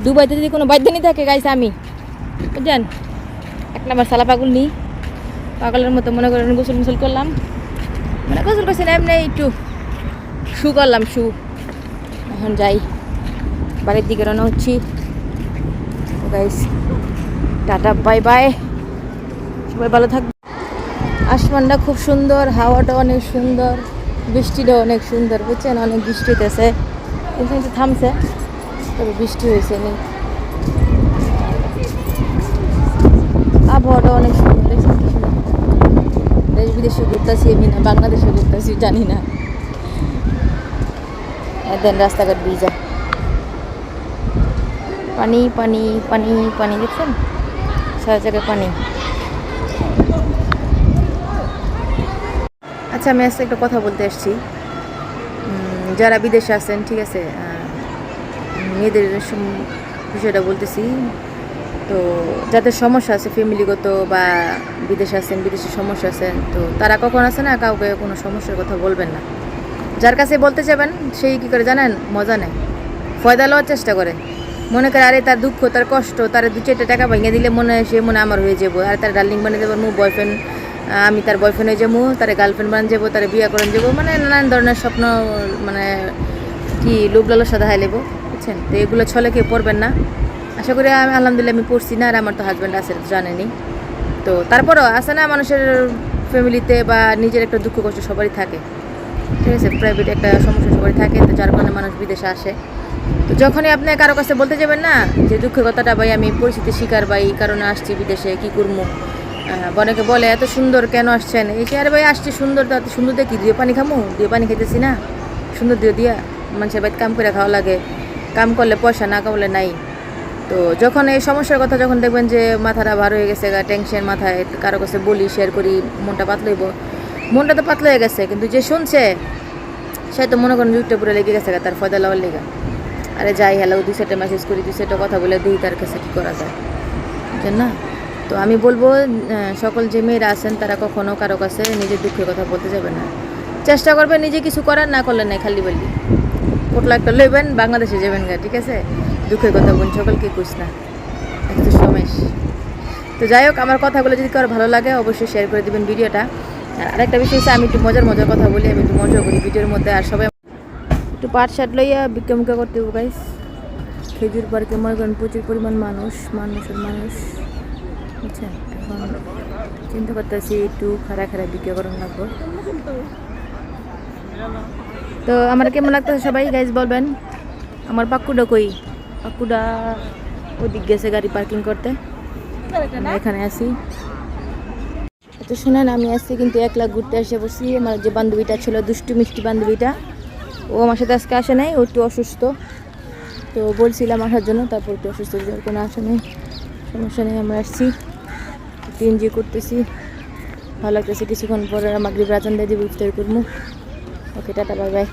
দুবাইতে যদি কোনো বাধ্যনি থাকে গাইছে আমি বুঝছেন, এক নাম্বার সালা পাগল নিই, পাগলের মতো মনে করেন গোসল মুসল করলাম, মানে গোসল করছি না এমনি একটু শু করলাম শু। এখন যাই, বাড়ির দিকে রওনা হচ্ছি। গাইস টাটা বাই বাই, সবাই ভালো থাকবে। আসমানটা খুব সুন্দর, হাওয়াটা অনেক সুন্দর, বৃষ্টিটাও অনেক সুন্দর বুঝছেন, অনেক বৃষ্টি হইতেছে, কিন্তু থামছে, তবে বৃষ্টি হয়েছে নি। আবহাওয়াটা অনেক সুন্দর, দেখছেন কি সুন্দর। দেশ বিদেশে ঘুরতেছি আমি, না বাংলাদেশে ঘুরতেছি জানি না। দেন রাস্তাঘাট ভিজা, পানি পানি পানি পানি, দেখছেন সারা জায়গায় পানি। আচ্ছা আমি আজকে একটা কথা বলতে এসেছি, যারা বিদেশে আছেন ঠিক আছে, মেয়েদের বিষয়টা বলতেছি। তো যাদের সমস্যা আছে ফ্যামিলিগত বা বিদেশে আছেন, বিদেশে সমস্যা আছেন, তো তারা কখন আছে না কাউকে কোনো সমস্যার কথা বলবেন না। যার কাছে বলতে চাবেন সেই কী করে জানেন, মজা নেয়, ফয়দা লওয়ার চেষ্টা করে, মনে করে আরে তার দুঃখ তার কষ্ট তার 2-4 টাকা ভেঙে দিলে মনে হয় সে মনে আমার হয়ে যাবো, আর তার ডার্লিং বানিয়ে দেবো, মু বয়ফ্রেন্ড, আমি তার বয়ফ্রেন্ড হয়ে যাবো, তার গার্লফ্রেন্ড বানিয়ে যাবো, তার বিয়ে করে যাবো, মানে নানান ধরনের স্বপ্ন, মানে কি লোভ লালসা দেখায় লেবো বুঝছেন। তো এগুলো ছলে কেউ পড়বেন না, আশা করি। আমি আলহামদুলিল্লাহ আমি পড়ছি না, আর আমার তো হাজব্যান্ড আছে জানেনি। তো তারপরও আছে না মানুষের ফ্যামিলিতে বা নিজের একটা দুঃখ কষ্ট সবারই থাকে, ঠিক আছে, প্রাইভেট একটা সমস্যা সবারই থাকে, তো যার কারণে মানুষ বিদেশে আসে। তো যখনই আপনি কারো কাছে বলতে যাবেন না যে দুঃখের কথাটা, ভাই আমি পরিস্থিতির শিকার বা এই কারণে আসছি বিদেশে, কী করবো, অনেকে বলে এত সুন্দর কেন আসছেন, এই যে আরে ভাই আসছি সুন্দর, তো এত সুন্দর দিয়ে কি দিয়ে পানি খামো, দিয়ে পানি খেতেছি না, সুন্দর দিয়ে দিয়া মানুষের বাড়িতে কাম করে খাওয়া লাগে, কাম করলে পয়সা না কামলে নাই। তো যখন এই সমস্যার কথা যখন দেখবেন যে মাথাটা ভার হয়ে গেছে, টেনশন মাথায়, কারো কাছে বলি শেয়ার করি, মনটা পাতলা হইব, মনটা তো পাতলা হয়ে গেছে, কিন্তু যে শুনছে সে তো মনে করেন যুগটা পুরো লেগে গেছে তার ফয়দা লওয়ার লেগে। আরে যাই হ্যালো 2-4টা মেসেজ করি, 2-4টা কথা বলে দিই তার কাছে কী করা যায়, বুঝছেন না। তো আমি বলবো সকল যে মেয়েরা আছেন তারা কখনও কারো কাছে নিজের দুঃখের কথা বলতে যাবেন না, চেষ্টা করবেন নিজে কিছু করার, না করলে নাই খালি বললি পোটলা একটা লইবেন, বাংলাদেশে যাবেন গা, ঠিক আছে, দুঃখের কথা বোন সকলকে কুছ না, একটু সমেশ। তো যাই হোক, আমার কথাগুলো যদি কারো ভালো লাগে অবশ্যই শেয়ার করে দেবেন ভিডিওটা। আর আরেকটা বিষয় হচ্ছে আমি একটু মজার কথা বলি, আমি একটু মজা করি ভিডিওর মধ্যে, আর সবাই একটু পাট শার্ট লইয়া বিক্রমকা করতে হবে গাইস। খেজুর পার্কে মনে করেন প্রচুর পরিমাণ মানুষের মানুষ বুঝছেন। এখন চিন্তা করতেছি একটু খাড়া বিক্রি করানো লাগবো। তো আমার কেমন লাগতেছে সবাই গাইজ বলবেন। আমার পাক্কুটা কই, পাক্কুটা ওদিক গেছে গাড়ি পার্কিং করতে, এখানে আসি। তো শুনেন আমি আসছি কিন্তু একলা ঘুরতে এসে বসি। আমার যে বান্ধবীটা ছিল দুষ্টু মিষ্টি বান্ধবীটা, ও আমার সাথে আজকে আসে নাই, ও একটু অসুস্থ, তো বলছিলাম আসার জন্য, তারপর একটু অসুস্থ কোনো আসে নেই, সমস্যা নেই, আমরা আসছি একটু এনজয় করতেছি, ভালো লাগতেছে। কিছুক্ষণ পরে আমার গ্রিব রাজান দিয়ে দিব, ইফতার করবো। ওকে টাটা বাই বাই।